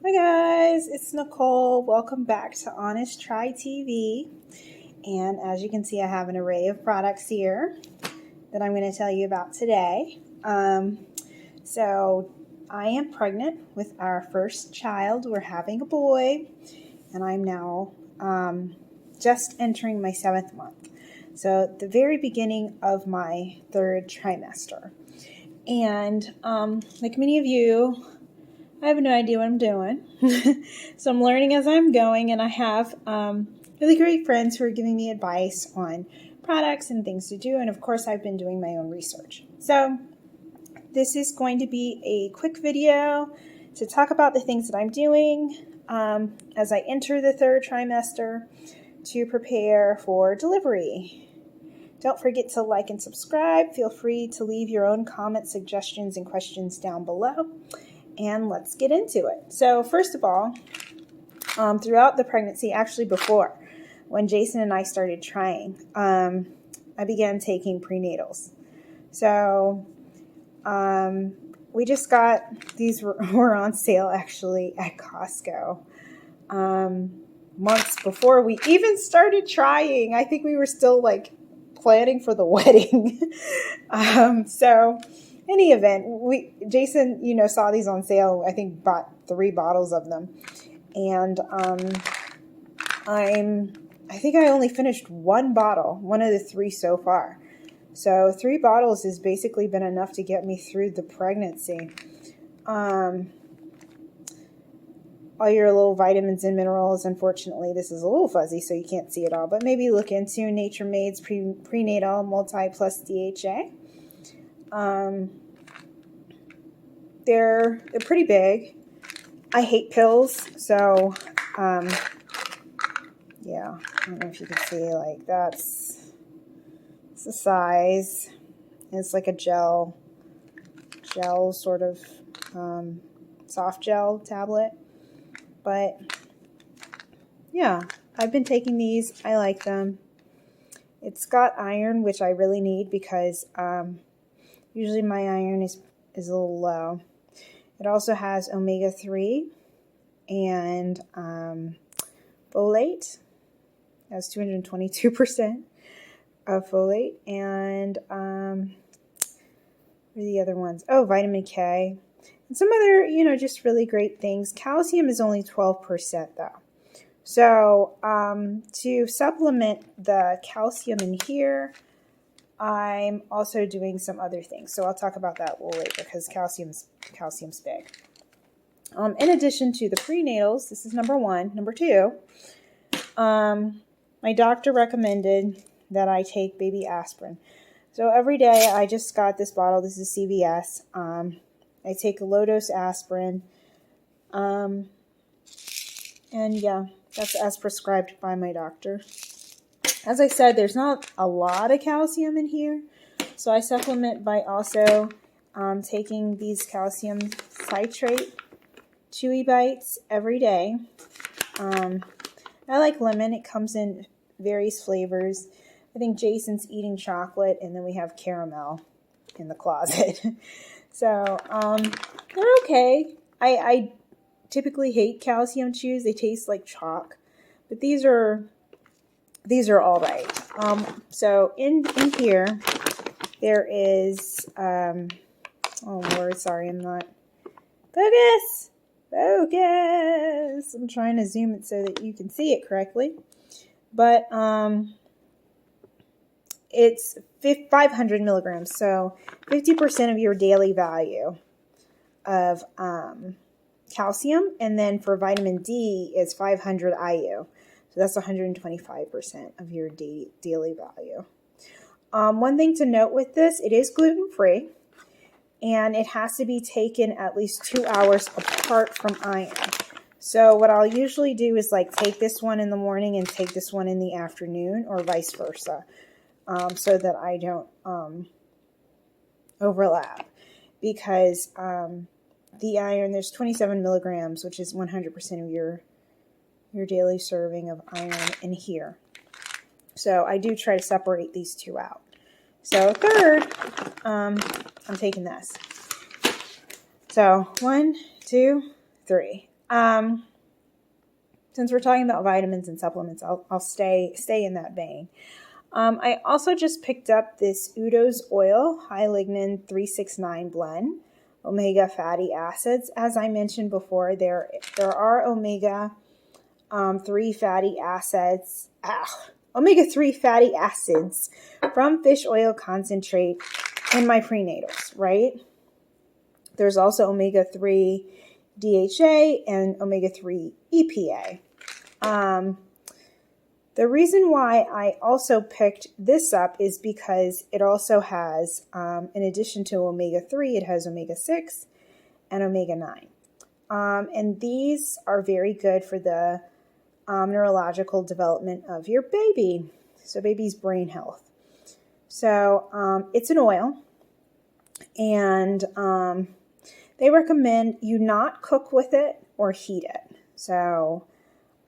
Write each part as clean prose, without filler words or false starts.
Hi guys, it's Nicole. Welcome back to Honest Try TV. And as you can see, I have an array of products here that I'm going to tell you about today. So I am pregnant with our first child. We're having a boy, and I'm now just entering my 7th month. So at the very beginning of my 3rd trimester. And like many of you, I have no idea what I'm doing. So I'm learning as I'm going, and I have really great friends who are giving me advice on products and things to do. And of course, I've been doing my own research. So this is going to be a quick video to talk about the things that I'm doing as I enter the 3rd trimester to prepare for delivery. Don't forget to like and subscribe. Feel free to leave your own comments, suggestions, and questions down below. And let's get into it. So first of all, throughout the pregnancy, actually before, when Jason and I started trying, I began taking prenatals. So we just got, these were on sale actually at Costco months before we even started trying. I think we were still like planning for the wedding. So any event, Jason, saw these on sale. I think bought 3 bottles of them, and I think I only finished 1 bottle, one of the 3 so far. So 3 bottles has basically been enough to get me through the pregnancy. All your little vitamins and minerals. Unfortunately, this is a little fuzzy, so you can't see it all. But maybe look into Nature Made's Prenatal Multi Plus DHA. They're pretty big. I hate pills, so yeah, I don't know if you can see, like it's the size. It's like a gel sort of soft gel tablet. But yeah, I've been taking these. I like them. It's got iron, which I really need because usually my iron is a little low. It also has omega-3 and folate. It has 222% of folate. And what are the other ones? Oh, vitamin K. And some other, just really great things. Calcium is only 12% though. So to supplement the calcium in here, I'm also doing some other things. So I'll talk about that a little later because calcium's big. In addition to the prenatals, this is number 1. Number 2, my doctor recommended that I take baby aspirin. So every day I just got this bottle. This is CVS. I take a low-dose aspirin. And yeah, that's as prescribed by my doctor. As I said, there's not a lot of calcium in here. So I supplement by also taking these calcium citrate Chewy bites every day. I like lemon. It comes in various flavors. I think Jason's eating chocolate, and then we have caramel in the closet. So they're okay. I typically hate calcium chews. They taste like chalk, but these are all right. So in here there is oh Lord, sorry, I'm not focus. I'm trying to zoom it so that you can see it correctly. But it's 500 milligrams, so 50% of your daily value of calcium. And then for vitamin D is 500 IU. So that's 125% of your daily value. One thing to note with this, it is gluten-free. And it has to be taken at least 2 hours apart from iron. So what I'll usually do is like take this one in the morning and take this one in the afternoon, or vice versa, so that I don't overlap. Because the iron, there's 27 milligrams, which is 100% of your daily serving of iron in here. So I do try to separate these 2 out. So 3rd, I'm taking this. So 1, 2, 3. Since we're talking about vitamins and supplements, I'll stay in that vein. I also just picked up this Udo's Oil High Lignin 369 blend, omega fatty acids. As I mentioned before, there are omega 3 fatty acids. Omega-3 fatty acids from fish oil concentrate in my prenatals, right? There's also omega-3 DHA and omega-3 EPA. The reason why I also picked this up is because it also has, in addition to omega-3, it has omega-6 and omega-9. And these are very good for the neurological development of your baby, so baby's brain health. So it's an oil, and they recommend you not cook with it or heat it. So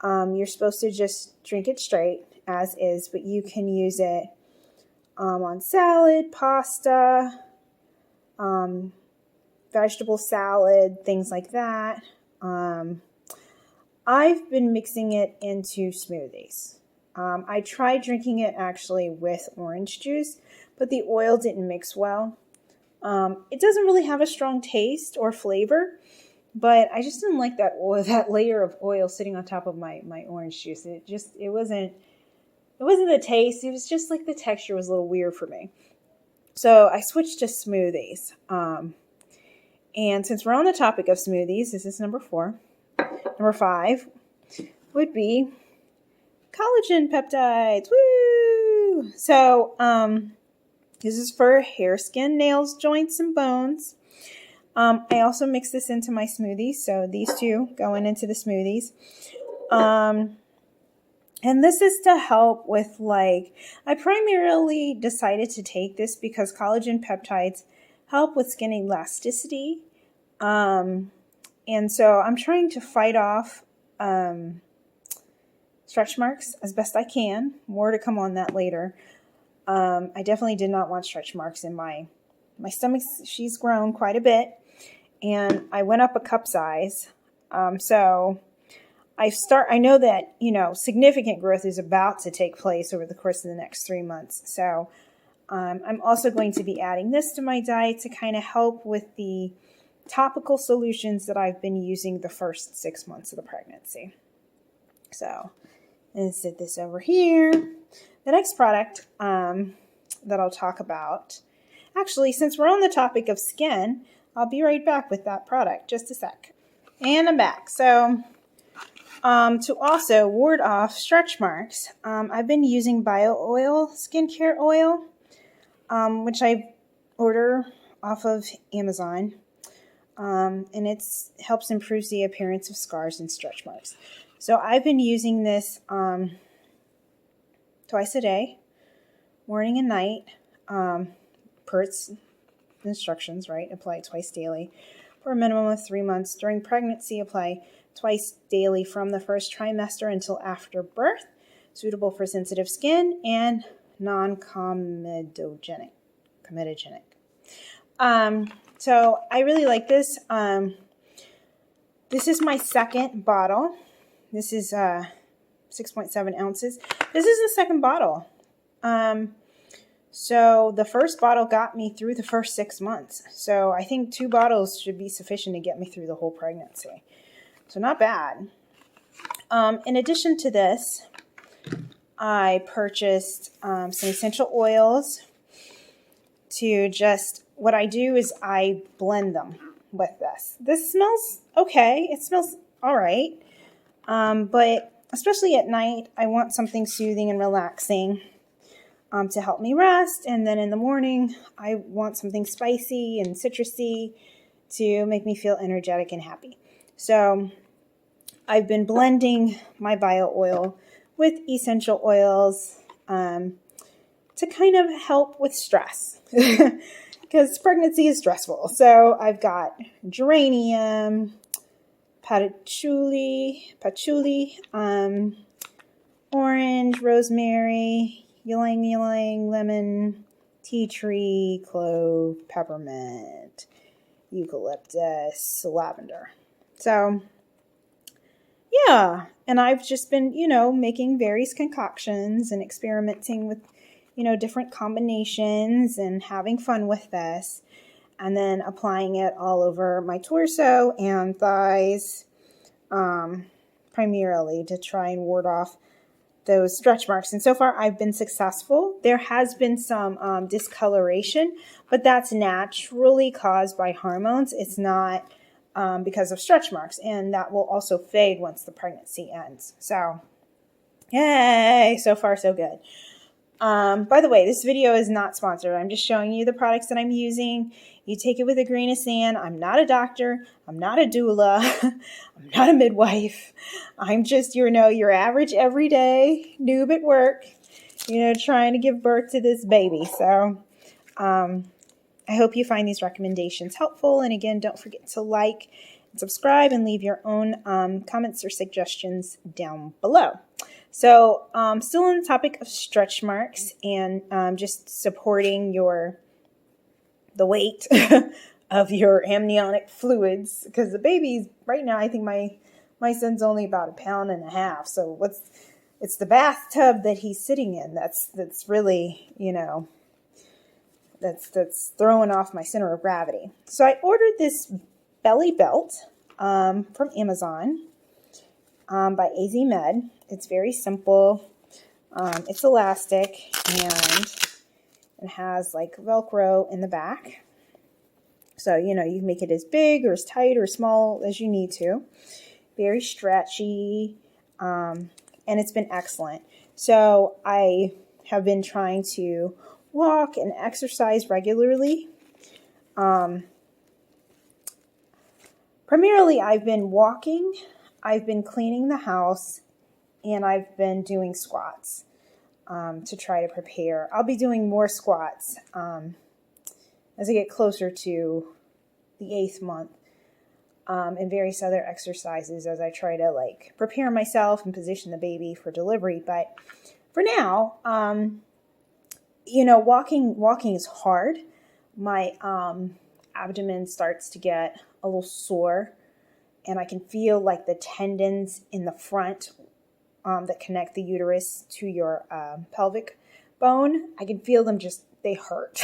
you're supposed to just drink it straight as is, but you can use it on salad, pasta, vegetable salad, things like that. I've been mixing it into smoothies. I tried drinking it actually with orange juice, but the oil didn't mix well. It doesn't really have a strong taste or flavor, but I just didn't like that oil, that layer of oil sitting on top of my orange juice. It wasn't the taste. It was just like the texture was a little weird for me. So I switched to smoothies. And since we're on the topic of smoothies, this is number 4. Number 5 would be collagen peptides. Woo! So this is for hair, skin, nails, joints, and bones. I also mix this into my smoothies, so these two going into the smoothies. And this is to help with, like, I primarily decided to take this because collagen peptides help with skin elasticity. And so I'm trying to fight off stretch marks as best I can. More to come on that later. I definitely did not want stretch marks in my stomach. She's grown quite a bit, and I went up a cup size. So I know that, significant growth is about to take place over the course of the next 3 months. So I'm also going to be adding this to my diet to kind of help with the topical solutions that I've been using the first 6 months of the pregnancy. So let's set this over here. The next product that I'll talk about, actually, since we're on the topic of skin, I'll be right back with that product. Just a sec. And I'm back. So to also ward off stretch marks, I've been using Bio Oil skincare oil, which I order off of Amazon. And it helps improve the appearance of scars and stretch marks. So I've been using this twice a day, morning and night, per its instructions, right? Apply twice daily for a minimum of 3 months. During pregnancy, apply twice daily from the first trimester until after birth. Suitable for sensitive skin and non-comedogenic. So I really like this. This is my second bottle. This is 6.7 ounces. This is the second bottle. So the first bottle got me through the first 6 months. So I think 2 bottles should be sufficient to get me through the whole pregnancy. So not bad. In addition to this, I purchased some essential oils to just, what I do is I blend them with this. This smells okay. It smells all right. But especially at night, I want something soothing and relaxing to help me rest. And then in the morning, I want something spicy and citrusy to make me feel energetic and happy. So I've been blending my bio oil with essential oils to kind of help with stress because pregnancy is stressful. So I've got geranium, patchouli, orange, rosemary, ylang-ylang, lemon, tea tree, clove, peppermint, eucalyptus, lavender. So yeah, and I've just been, making various concoctions and experimenting with, different combinations and having fun with this, and then applying it all over my torso and thighs, primarily to try and ward off those stretch marks. And so far I've been successful. There has been some discoloration, but that's naturally caused by hormones. It's not because of stretch marks, and that will also fade once the pregnancy ends. So yay, so far so good. By the way, this video is not sponsored. I'm just showing you the products that I'm using. You take it with a grain of sand. I'm not a doctor. I'm not a doula. I'm not a midwife. I'm just, your average everyday noob at work, trying to give birth to this baby. So, I hope you find these recommendations helpful. And again, don't forget to like and subscribe and leave your own comments or suggestions down below. So still on the topic of stretch marks and just supporting the weight of your amniotic fluids, because the baby's right now, I think my son's only about 1.5 pounds. So it's the bathtub that he's sitting in that's really, that's throwing off my center of gravity. So I ordered this belly belt from Amazon by AZ Med. It's very simple. It's elastic and it has like Velcro in the back. So, you can make it as big or as tight or small as you need to. Very stretchy, and it's been excellent. So I have been trying to walk and exercise regularly. Primarily, I've been walking, I've been cleaning the house, and I've been doing squats to try to prepare. I'll be doing more squats as I get closer to the 8th month, and various other exercises as I try to prepare myself and position the baby for delivery. But for now, walking is hard. My abdomen starts to get a little sore, and I can feel the tendons in the front that connect the uterus to your pelvic bone. I can feel them they hurt.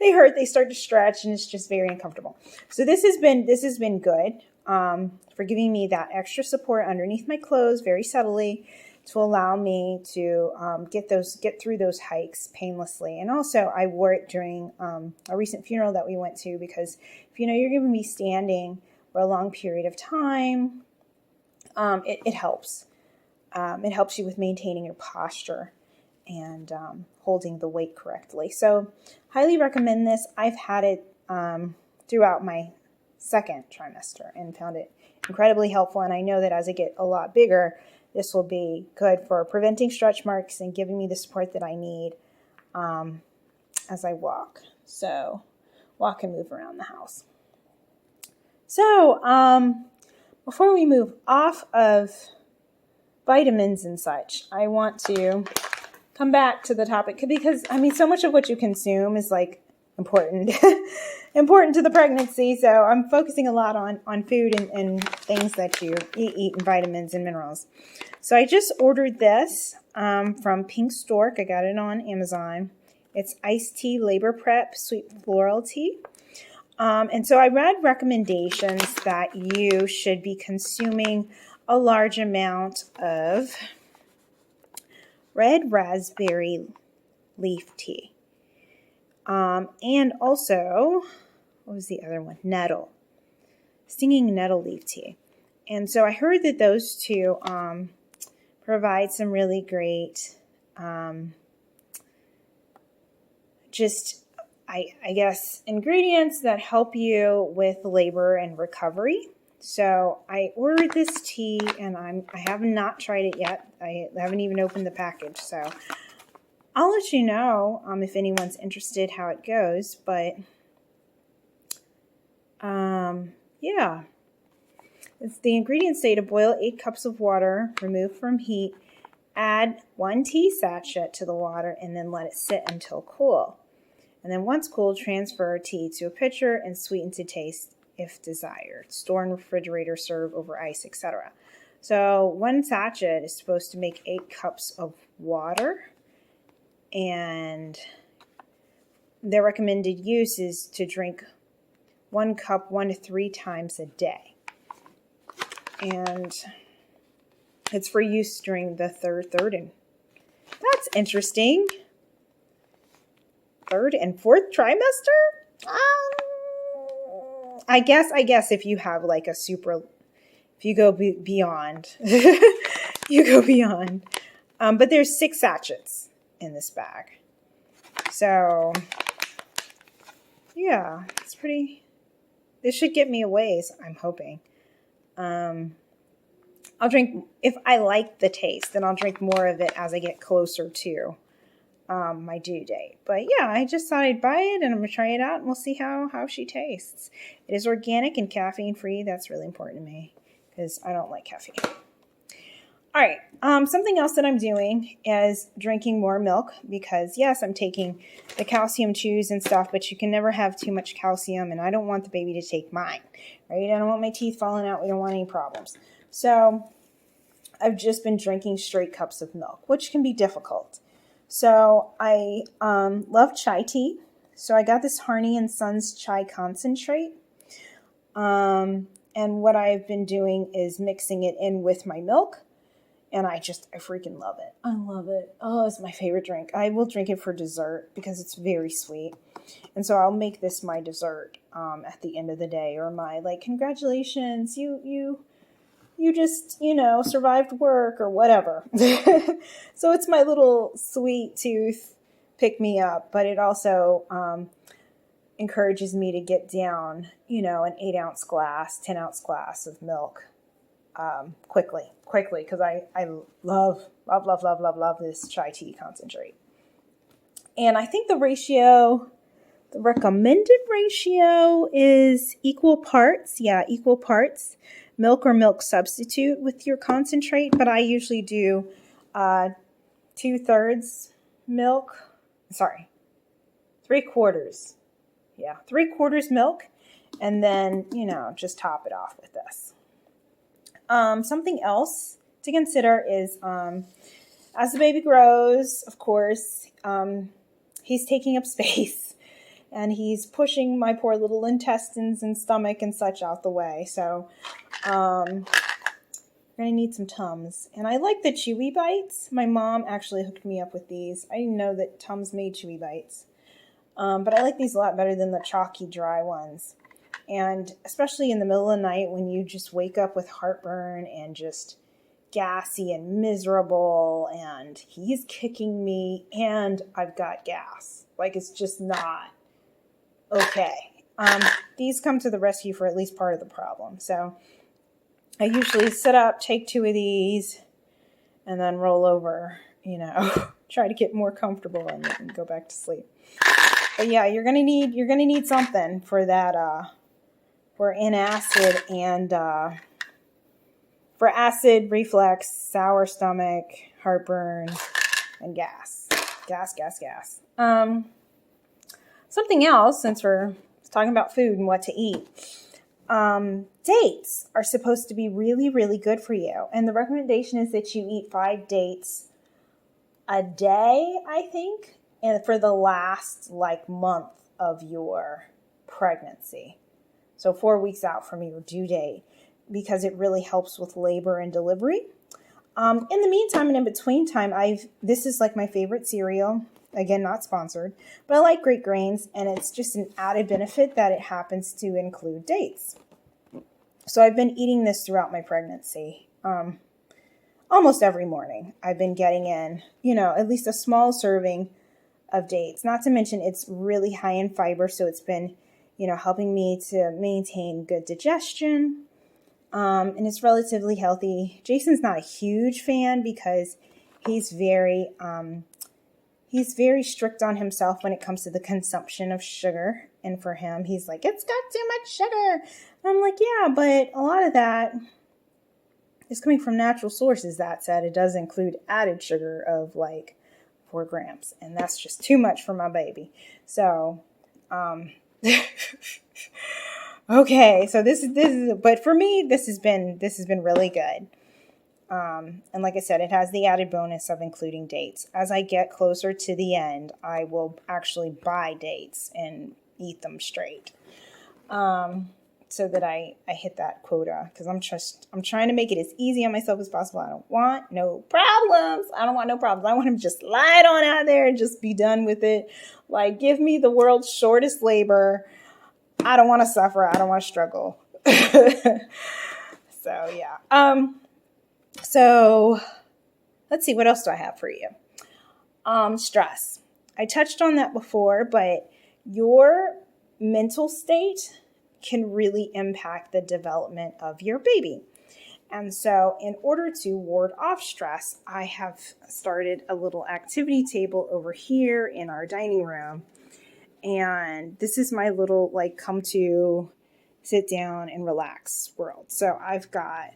They hurt. They start to stretch, and it's just very uncomfortable. So this has been good for giving me that extra support underneath my clothes very subtly to allow me to get through those hikes painlessly. And also, I wore it during a recent funeral that we went to, because if you're going to be standing for a long period of time, it helps. It helps you with maintaining your posture and holding the weight correctly. So highly recommend this. I've had it throughout my 2nd trimester and found it incredibly helpful. And I know that as I get a lot bigger, this will be good for preventing stretch marks and giving me the support that I need as I walk. So walk and move around the house. So before we move off of vitamins and such, I want to come back to the topic, because so much of what you consume is important important to the pregnancy. So I'm focusing a lot on food and things that you eat, and vitamins and minerals. So I just ordered this from Pink Stork. I got it on Amazon. It's iced tea labor prep sweet floral tea. And so I read recommendations that you should be consuming a large amount of red raspberry leaf tea. And also, what was the other one? Nettle. Stinging nettle leaf tea. And so I heard that those two provide some really great, I guess, ingredients that help you with labor and recovery. So I ordered this tea, and I have not tried it yet. I haven't even opened the package. So I'll let you know if anyone's interested how it goes. But yeah, it's the ingredients say to boil 8 cups of water, remove from heat, add 1 tea sachet to the water, and then let it sit until cool. And then once cool, transfer tea to a pitcher and sweeten to taste if desired. Store in refrigerator, serve over ice, etc. So 1 sachet is supposed to make 8 cups of water, and their recommended use is to drink 1 cup 1 to 3 times a day. And it's for use during the third and that's interesting. 3rd and 4th trimester? I guess if you have like a super, if you go beyond, you go beyond. But there's 6 sachets in this bag. So yeah, it's pretty, this should get me a ways, I'm hoping. I'll drink, if I like the taste, then I'll drink more of it as I get closer to my due date. But yeah, I just thought I'd buy it and I'm going to try it out and we'll see how she tastes. It is organic and caffeine free. That's really important to me because I don't like caffeine. All right, something else that I'm doing is drinking more milk because yes, I'm taking the calcium chews and stuff, but you can never have too much calcium and I don't want the baby to take mine, right? I don't want my teeth falling out. We don't want any problems. So I've just been drinking straight cups of milk, which can be difficult. So I love chai tea. So I got this Harney and Sons chai concentrate. And what I've been doing is mixing it in with my milk. And I freaking love it. I love it. Oh, it's my favorite drink. I will drink it for dessert because it's very sweet. And so I'll make this my dessert at the end of the day, or my like, congratulations, you just, survived work or whatever. So it's my little sweet tooth pick me up, but it also encourages me to get down, an 8-ounce glass, 10-ounce glass of milk quickly, because I love this chai tea concentrate. And I think the recommended ratio is equal parts. Yeah, equal parts milk or milk substitute with your concentrate, but I usually do 2/3 milk. Sorry, 3/4. Yeah, 3/4 milk, and then, just top it off with this. Something else to consider is as the baby grows, of course, he's taking up space and he's pushing my poor little intestines and stomach and such out the way. So we're going to need some Tums. And I like the Chewy bites. My mom actually hooked me up with these. I didn't know that Tums made Chewy bites. But I like these a lot better than the chalky dry ones. And especially in the middle of the night when you just wake up with heartburn and just gassy and miserable and he's kicking me and I've got gas. Like, it's just not okay. These come to the rescue for at least part of the problem. So I usually sit up, take 2 of these, and then roll over, try to get more comfortable and go back to sleep. But yeah, you're gonna need something for that for antacid and for acid, reflux, sour stomach, heartburn, and gas. Something else, since we're talking about food and what to eat. Dates are supposed to be really, really good for you. And the recommendation is that you eat 5 dates a day, I think, and for the last month of your pregnancy. So 4 weeks out from your due date, because it really helps with labor and delivery. In the meantime and in between time, this is like my favorite cereal. Again, not sponsored, but I like Great Grains, and it's just an added benefit that it happens to include dates. So I've been eating this throughout my pregnancy. Almost every morning I've been getting in, at least a small serving of dates. Not to mention it's really high in fiber, so it's been, helping me to maintain good digestion. And it's relatively healthy. Jason's not a huge fan because he's very strict on himself when it comes to the consumption of sugar. And for him, he's like, it's got too much sugar. And I'm like, yeah, but a lot of that is coming from natural sources. That said, it does include added sugar of 4 grams. And that's just too much for my baby. So, okay. So this is, but for me, this has been really good. And like I said, it has the added bonus of including dates. As I get closer to the end, I will actually buy dates and eat them straight. So that I hit that quota, because I'm trying to make it as easy on myself as possible. I don't want no problems. I want him to just slide on out there and just be done with it. Like, give me the world's shortest labor. I don't want to suffer. I don't want to struggle. So yeah. So let's see, what else do I have for you? Stress. I touched on that before, but your mental state can really impact the development of your baby. And so in order to ward off stress, I have started a little activity table over here in our dining room. And this is my little, like, come to sit down and relax world. So I've got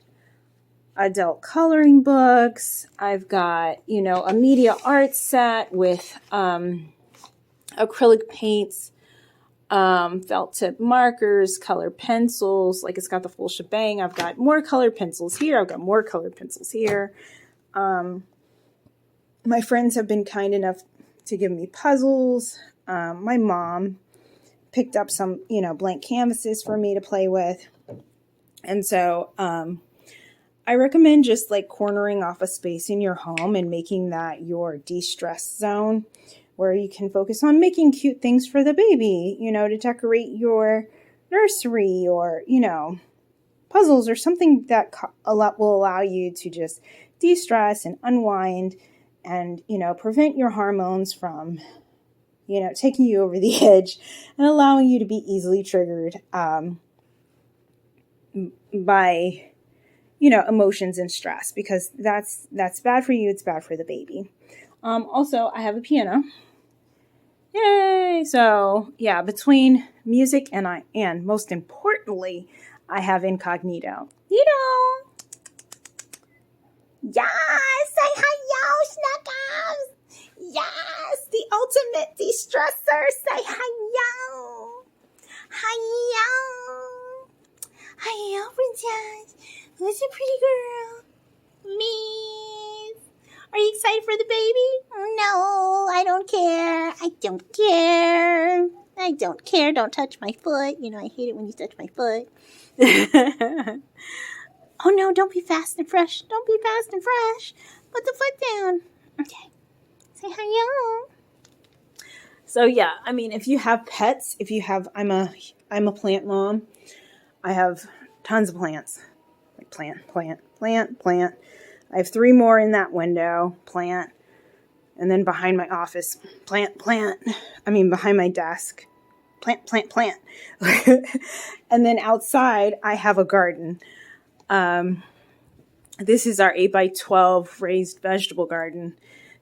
adult coloring books. I've got, a media art set with acrylic paints, felt tip markers, color pencils. Like, it's got the full shebang. I've got more colored pencils here. I've got more colored pencils here. My friends have been kind enough to give me puzzles. My mom picked up some, blank canvases for me to play with. And so, I recommend just like cornering off a space in your home and making that your de-stress zone, where you can focus on making cute things for the baby, to decorate your nursery, or, puzzles, or something that will allow you to just de-stress and unwind and, prevent your hormones from, taking you over the edge and allowing you to be easily triggered by, emotions and stress, because that's bad for you. It's bad for the baby. Also, I have a piano. Yay! So yeah, between music and most importantly, I have incognito. Yes! Say hi, yo, Snuggles! Yes! The ultimate de-stressor! Say hi, yo! Hi, yo! Hi, princess! Who's a pretty girl? Me! Are you excited for the baby? No, I don't care. I don't care. Don't touch my foot. I hate it when you touch my foot. Oh no, don't be fast and fresh. Don't be fast and fresh. Put the foot down. Okay. Say hi, yo. So yeah, if you have pets, I'm a plant mom. I have tons of plants. Like plant. I have 3 more in that window, plant. And then behind my office, plant. Behind my desk, plant. And then outside, I have a garden. This is our 8x12 raised vegetable garden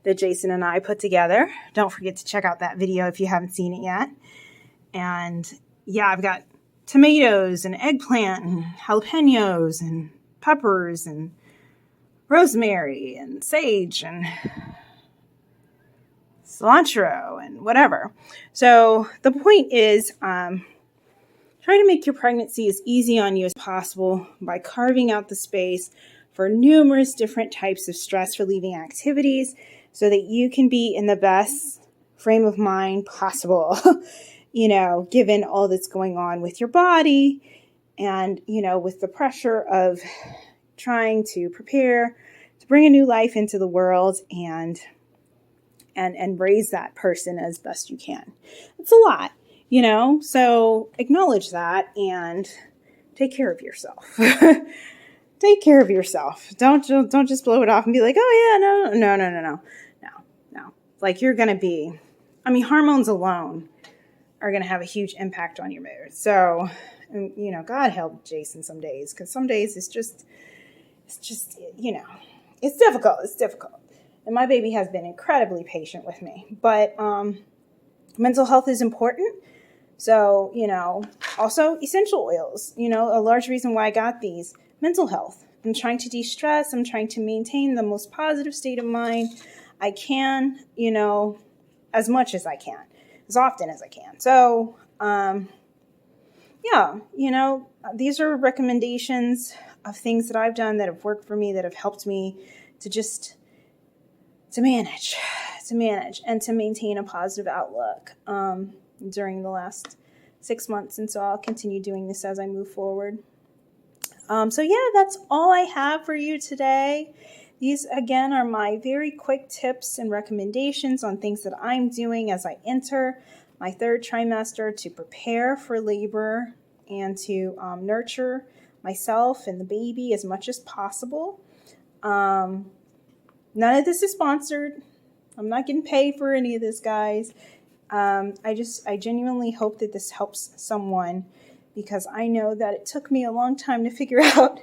that Jason and I put together. Don't forget to check out that video if you haven't seen it yet. And yeah, I've got tomatoes and eggplant and jalapenos and peppers and rosemary and sage and cilantro and whatever. So the point is, try to make your pregnancy as easy on you as possible by carving out the space for numerous different types of stress relieving activities so that you can be in the best frame of mind possible, given all that's going on with your body and, with the pressure of trying to prepare to bring a new life into the world and raise that person as best you can. It's a lot, so acknowledge that and take care of yourself. Take care of yourself. Don't just blow it off and be like, oh yeah, no. Like, you're going to be, hormones alone are going to have a huge impact on your mood. So, God help Jason some days, because some days it's just, it's difficult. And my baby has been incredibly patient with me. But mental health is important. So, also essential oils, a large reason why I got these. Mental health. I'm trying to de-stress. I'm trying to maintain the most positive state of mind I can, as much as I can, as often as I can. So, these are recommendations of things that I've done that have worked for me, that have helped me to just to manage and to maintain a positive outlook during the last 6 months. And so I'll continue doing this as I move forward. So yeah, that's all I have for you today. These, again, are my very quick tips and recommendations on things that I'm doing as I enter my 3rd trimester to prepare for labor and to nurture myself and the baby as much as possible. None of this is sponsored. I'm not getting paid for any of this, guys. I genuinely hope that this helps someone, because I know that it took me a long time to figure out.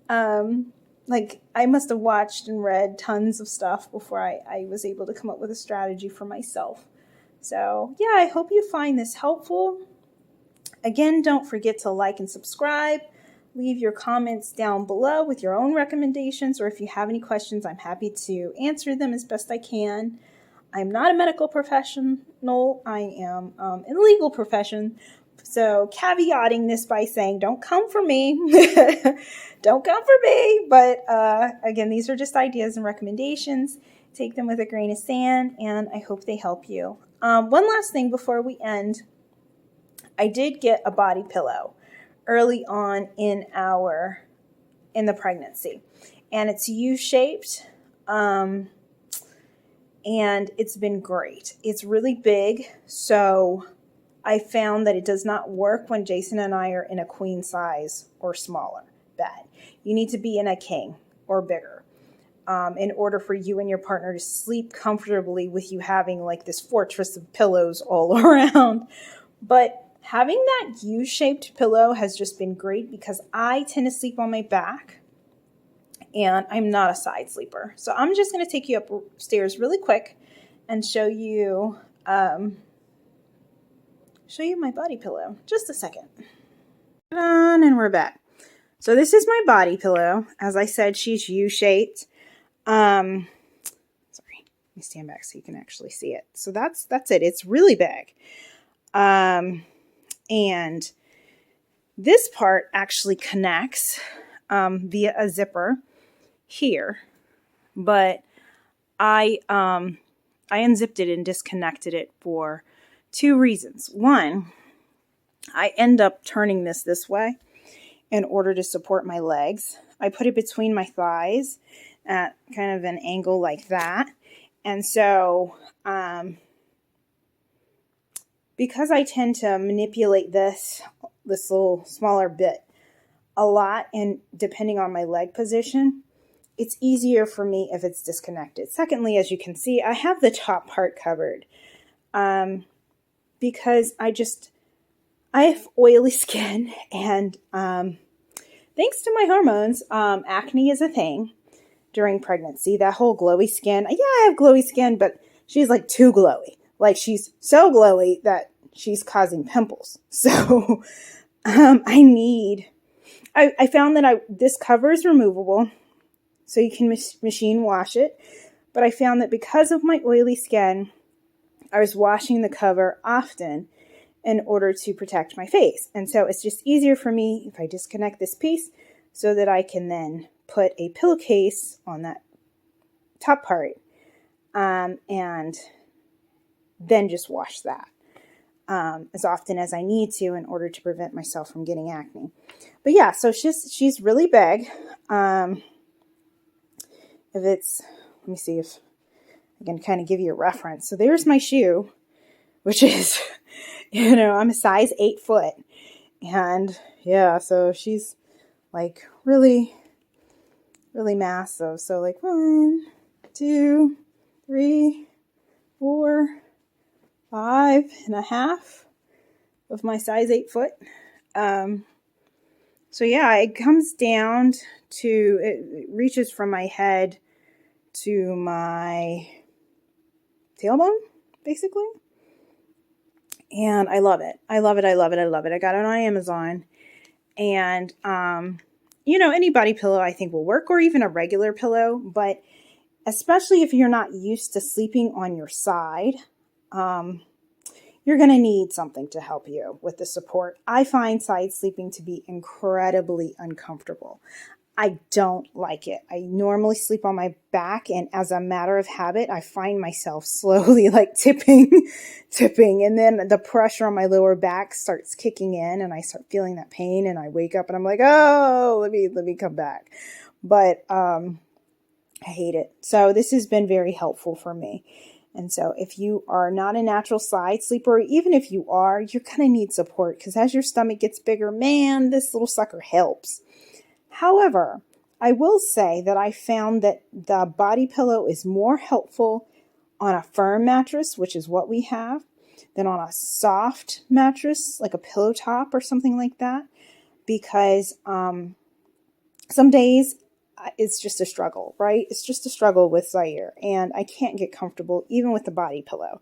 I must have watched and read tons of stuff before I was able to come up with a strategy for myself. So yeah, I hope you find this helpful. Again, don't forget to like and subscribe. Leave your comments down below with your own recommendations, or if you have any questions, I'm happy to answer them as best I can. I'm not a medical professional. I am in the legal profession. So caveating this by saying, don't come for me. Don't come for me. But again, these are just ideas and recommendations. Take them with a grain of sand, and I hope they help you. One last thing before we end. I did get a body pillow early on in the pregnancy, and it's U-shaped, and it's been great. It's really big, so I found that it does not work when Jason and I are in a queen size or smaller bed. You need to be in a king or bigger in order for you and your partner to sleep comfortably with you having like this fortress of pillows all around. But having that U-shaped pillow has just been great, because I tend to sleep on my back and I'm not a side sleeper. So I'm just going to take you upstairs really quick and show you my body pillow. Just a second. And we're back. So this is my body pillow. As I said, she's U-shaped. Sorry, let me stand back so you can actually see it. So that's it. It's really big. And this part actually connects via a zipper here, but I unzipped it and disconnected it for 2 reasons. One, I end up turning this way in order to support my legs. I put it between my thighs at kind of an angle like that. And so, because I tend to manipulate this little smaller bit a lot, and depending on my leg position, it's easier for me if it's disconnected. Secondly, as you can see, I have the top part covered because I have oily skin, and thanks to my hormones, acne is a thing during pregnancy. That whole glowy skin. Yeah, I have glowy skin, but she's like too glowy. Like, she's so glowy that she's causing pimples. So I found that this cover is removable, so you can machine wash it. But I found that because of my oily skin, I was washing the cover often in order to protect my face. And so it's just easier for me if I disconnect this piece so that I can then put a pillowcase on that top part and then just wash that as often as I need to in order to prevent myself from getting acne. But yeah, so she's really big. Let me see if I can kind of give you a reference. So there's my shoe, which is, I'm a size 8 foot. And yeah, so she's like really, really massive. So like 1, 2, 3, 4, 5.5 of my size 8 foot. So yeah, it comes down to, it reaches from my head to my tailbone, basically. And I love it. I love it. I love it. I love it. I got it on Amazon. And, any body pillow I think will work, or even a regular pillow. But especially if you're not used to sleeping on your side, you're going to need something to help you with the support. I find side sleeping to be incredibly uncomfortable. I don't like it. I normally sleep on my back, and as a matter of habit, I find myself slowly like tipping, and then the pressure on my lower back starts kicking in, and I start feeling that pain, and I wake up and I'm like, oh, let me come back. But I hate it. So this has been very helpful for me. And so if you are not a natural side sleeper, even if you are, you're going to need support, because as your stomach gets bigger, man, this little sucker helps. However, I will say that I found that the body pillow is more helpful on a firm mattress, which is what we have, than on a soft mattress, like a pillow top or something like that, because some days it's just a struggle, right? It's just a struggle with Zaire, and I can't get comfortable even with the body pillow.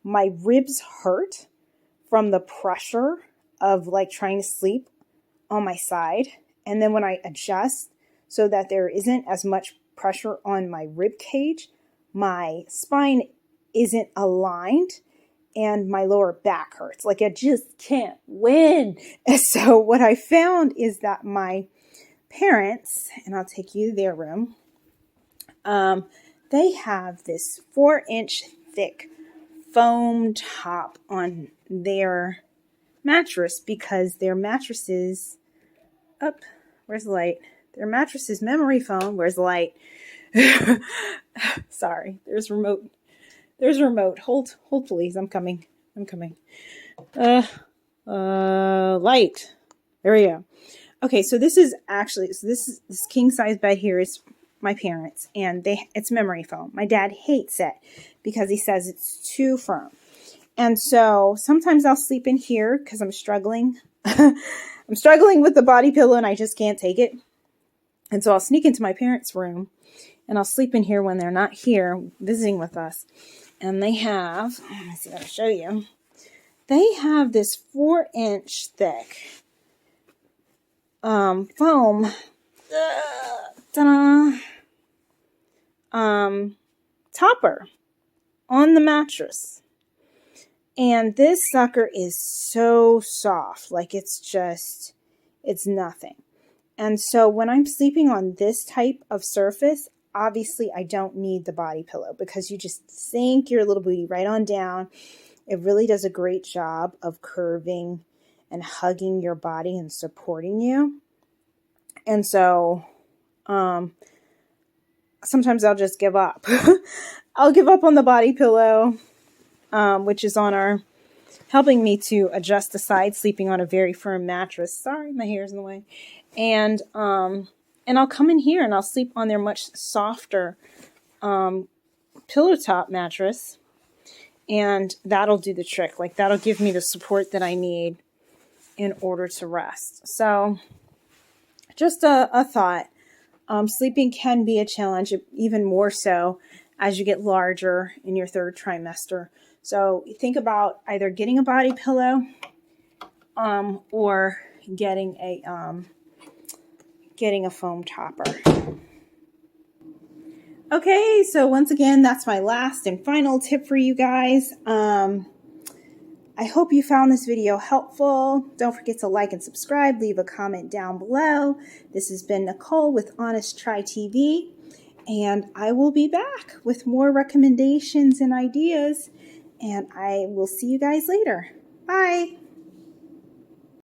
My ribs hurt from the pressure of like trying to sleep on my side. And then when I adjust so that there isn't as much pressure on my rib cage, my spine isn't aligned and my lower back hurts. Like I just can't win. And so what I found is that my parents, and I'll take you to their room, they have this 4-inch thick foam top on their mattress, because their mattresses, where's the light? Their mattress is memory foam. Where's the light? Sorry, there's remote. There's remote. Hold please. I'm coming. Light. There we go. Okay, so this is actually, this king size bed here is my parents, and it's memory foam. My dad hates it because he says it's too firm. And so sometimes I'll sleep in here because I'm struggling. I'm struggling with the body pillow and I just can't take it. And so I'll sneak into my parents' room and I'll sleep in here when they're not here visiting with us. And they have, let me see if I can show you. They have this 4-inch thick foam topper on the mattress. And this sucker is so soft, like it's nothing. And so when I'm sleeping on this type of surface, obviously I don't need the body pillow, because you just sink your little booty right on down. It really does a great job of curving and hugging your body and supporting you. And so sometimes I'll just give up. I'll give up on the body pillow, which is helping me to adjust the side, sleeping on a very firm mattress. Sorry, my hair's in the way. And I'll come in here and I'll sleep on their much softer pillow top mattress, and that'll do the trick. Like that'll give me the support that I need in order to rest. So just a thought. Sleeping can be a challenge, even more so as you get larger in your 3rd trimester. So think about either getting a body pillow or getting a foam topper. Okay, so once again, that's my last and final tip for you guys. I hope you found this video helpful. Don't forget to like and subscribe. Leave a comment down below. This has been Nicole with Honest Try TV, and I will be back with more recommendations and ideas, and I will see you guys later. Bye.